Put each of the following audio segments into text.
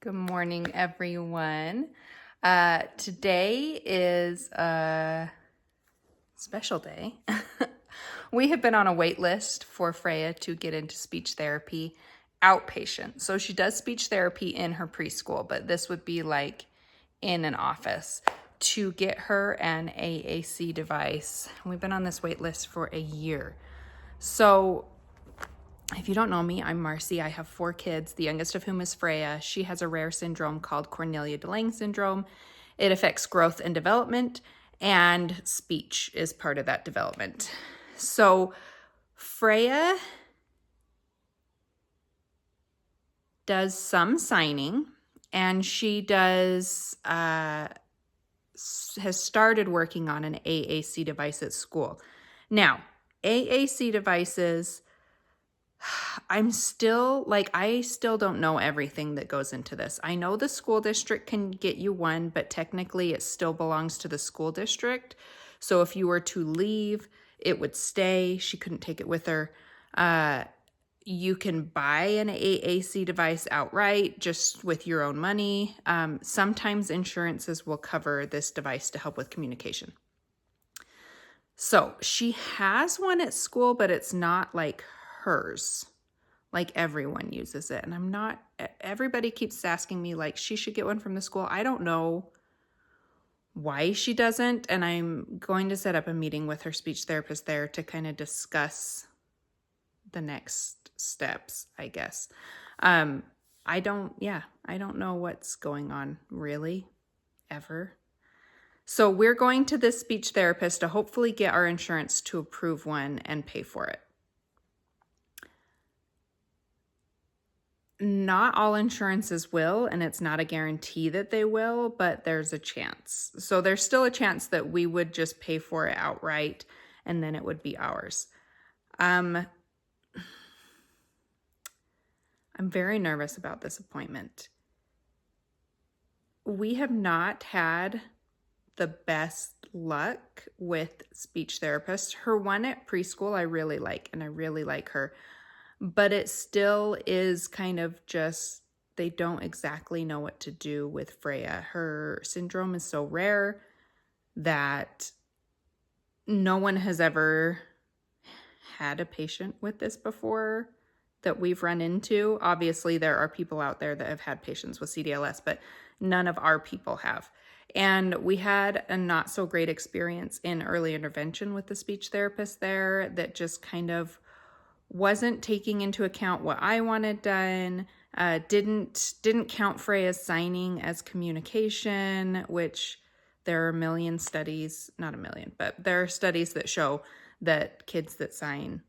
Good morning, everyone. Today is a special day. We have been on a wait list for Freya to get into speech therapy outpatient. So she does speech therapy in her preschool, but this would be like in an office to get her an AAC device. We've been on this wait list for a year. So if you don't know me, I'm Marcy. I have 4 kids, the youngest of whom is Freya. She has a rare syndrome called Cornelia de Lange Syndrome. It affects growth and development, and speech is part of that development. So Freya does some signing, and she has started working on an AAC device at school. Now, AAC devices, I still don't know everything that goes into this. I know the school district can get you one, but technically it still belongs to the school district. So if you were to leave, it would stay. She couldn't take it with her. You can buy an AAC device outright, just with your own money. Sometimes insurances will cover this device to help with communication. So she has one at school, but it's not like hers. Like everyone uses it. And everybody keeps asking me like she should get one from the school. I don't know why she doesn't. And I'm going to set up a meeting with her speech therapist there to kind of discuss the next steps, I guess. I don't know what's going on really, ever. So we're going to this speech therapist to hopefully get our insurance to approve one and pay for it. Not all insurances will, and it's not a guarantee that they will, but there's a chance. So there's still a chance that we would just pay for it outright, and then it would be ours. I'm very nervous about this appointment. We have not had the best luck with speech therapists. Her one at preschool I really like, and I really like her. But it still is kind of just, they don't exactly know what to do with Freya. Her syndrome is so rare that no one has ever had a patient with this before that we've run into. Obviously, there are people out there that have had patients with CDLS, but none of our people have. And we had a not so great experience in early intervention with the speech therapist there that just kind of wasn't taking into account what I wanted done, didn't count Freya's signing as communication, which there are a million studies, not a million, but there are studies that show that kids that sign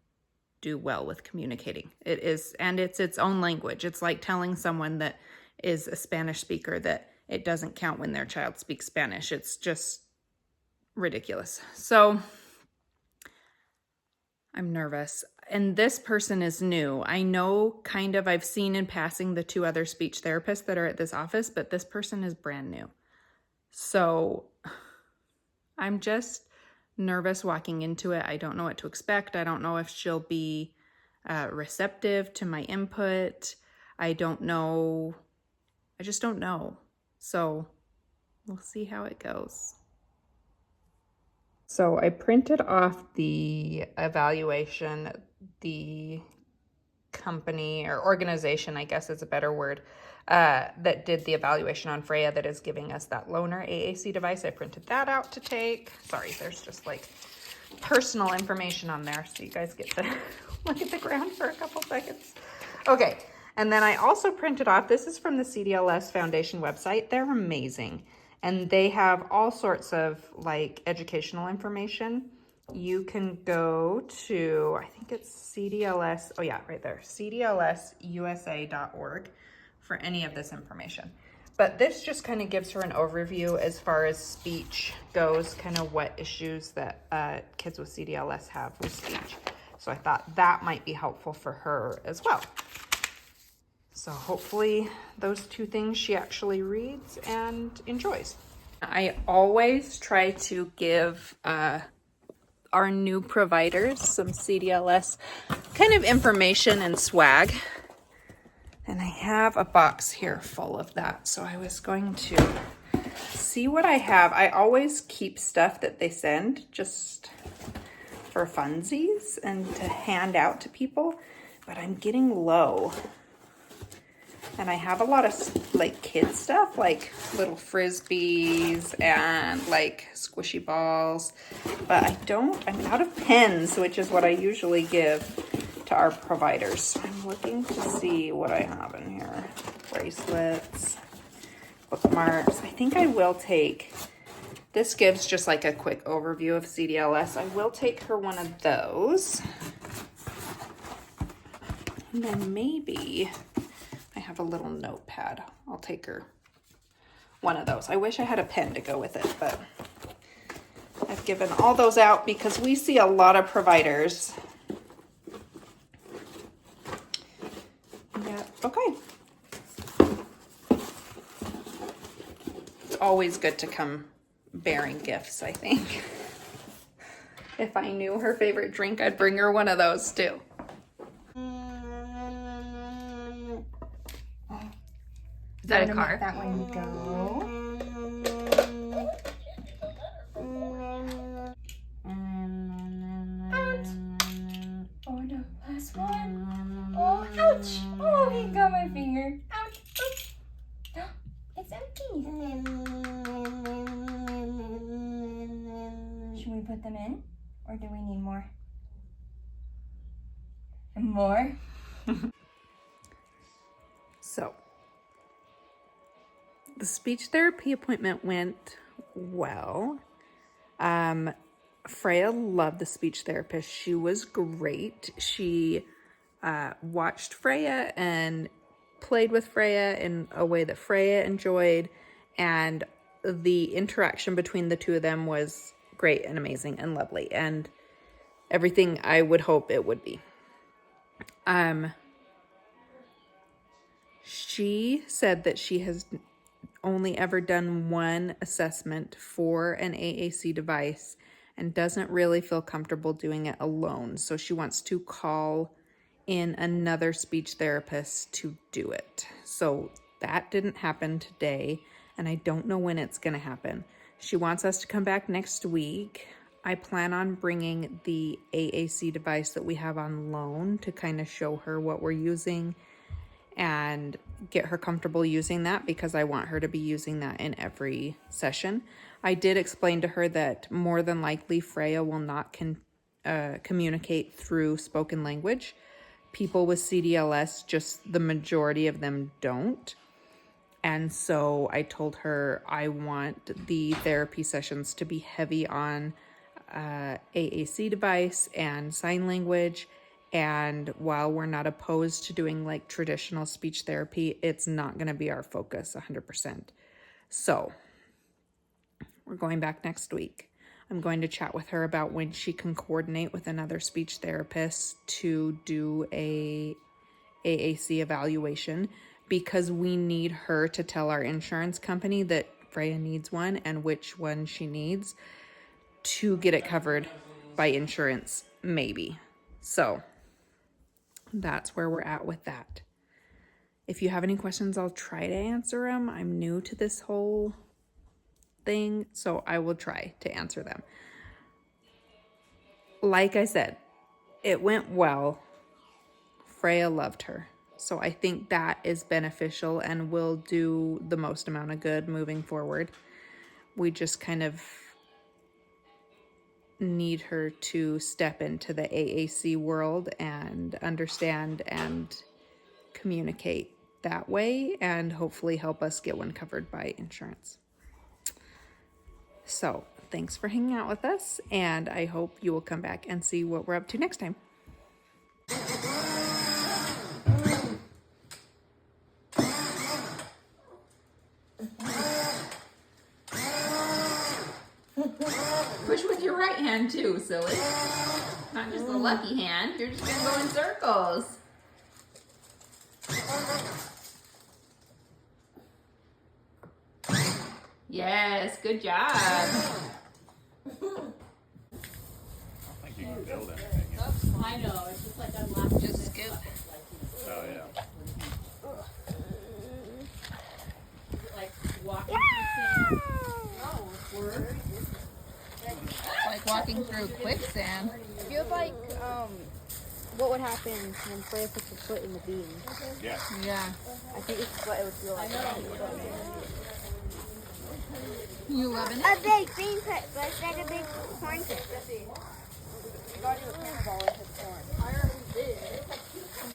do well with communicating. It is, and it's its own language. It's like telling someone that is a Spanish speaker that it doesn't count when their child speaks Spanish. It's just ridiculous. So I'm nervous. And this person is new. I know I've seen in passing the 2 other speech therapists that are at this office, but this person is brand new. So I'm just nervous walking into it. I don't know what to expect. I don't know if she'll be receptive to my input. I don't know. I just don't know. So we'll see how it goes. So I printed off the evaluation, the company or organization, I guess is a better word, that did the evaluation on Freya that is giving us that loaner AAC device. I printed that out to take. Sorry, there's just like personal information on there, so you guys get to look at the ground for a couple seconds. Okay, and then I also printed off, this is from the CDLS Foundation website. They're amazing. And they have all sorts of like educational information. You can go to, I think it's CDLS, oh yeah, right there, cdlsusa.org for any of this information. But this just kind of gives her an overview as far as speech goes, kind of what issues that kids with CDLS have with speech. So I thought that might be helpful for her as well. So hopefully those 2 things she actually reads and enjoys. I always try to give our new providers some CDLS kind of information and swag. And I have a box here full of that. So I was going to see what I have. I always keep stuff that they send just for funsies and to hand out to people, but I'm getting low. And I have a lot of like kid stuff, like little frisbees and like squishy balls, but I'm out of pens, which is what I usually give to our providers. So I'm looking to see what I have in here. Bracelets, bookmarks. I think I will take, this gives just like a quick overview of CDLS. I will take her one of those. And then maybe I have a little notepad. I'll take her one of those. I wish I had a pen to go with it, but I've given all those out because we see a lot of providers. Yeah, okay. It's always good to come bearing gifts, I think. If I knew her favorite drink, I'd bring her one of those too. Is that a car? Let that one go. Oh no, last one. Oh, ouch. Oh, he got my finger. Ouch. Oops. It's empty. Should we put them in? Or do we need more? More? So, the speech therapy appointment went well. Freya loved the speech therapist. She was great. She watched Freya and played with Freya in a way that Freya enjoyed, and the interaction between the two of them was great and amazing and lovely and everything I would hope it would be. She said that she has only ever done one assessment for an AAC device and doesn't really feel comfortable doing it alone. So she wants to call in another speech therapist to do it. So that didn't happen today, and I don't know when it's going to happen. She wants us to come back next week. I plan on bringing the AAC device that we have on loan to kind of show her what we're using and get her comfortable using that, because I want her to be using that in every session. I did explain to her that more than likely Freya will not communicate through spoken language. People with CDLS, just the majority of them don't. And so I told her I want the therapy sessions to be heavy on AAC device and sign language. And while we're not opposed to doing like traditional speech therapy, it's not going to be our focus 100%. So we're going back next week. I'm going to chat with her about when she can coordinate with another speech therapist to do a AAC evaluation, because we need her to tell our insurance company that Freya needs one and which one she needs to get it covered by insurance, maybe. So that's where we're at with that. If you have any questions, I'll try to answer them. I'm new to this whole thing, so I will try to answer them. Like I said, it went well. Freya loved her. So I think that is beneficial and will do the most amount of good moving forward. We just kind of need her to step into the AAC world and understand and communicate that way, and hopefully help us get one covered by insurance. So thanks for hanging out with us, and I hope you will come back and see what we're up to next time. Push with your right hand too, silly. Not just the lucky hand. You're just gonna go in circles. Yes, good job. I think you can build anything. I know, it's just like I'm laughing. Just scoop. Oh, yeah. walking through quicksand. Feels like what would happen when Freya puts her foot in the beam. Yeah. Yeah. I think it's what it would feel like. You loving it? A big bean pit, but it's like a big corn pit. You gotta do a cannonball with his corn. I already did.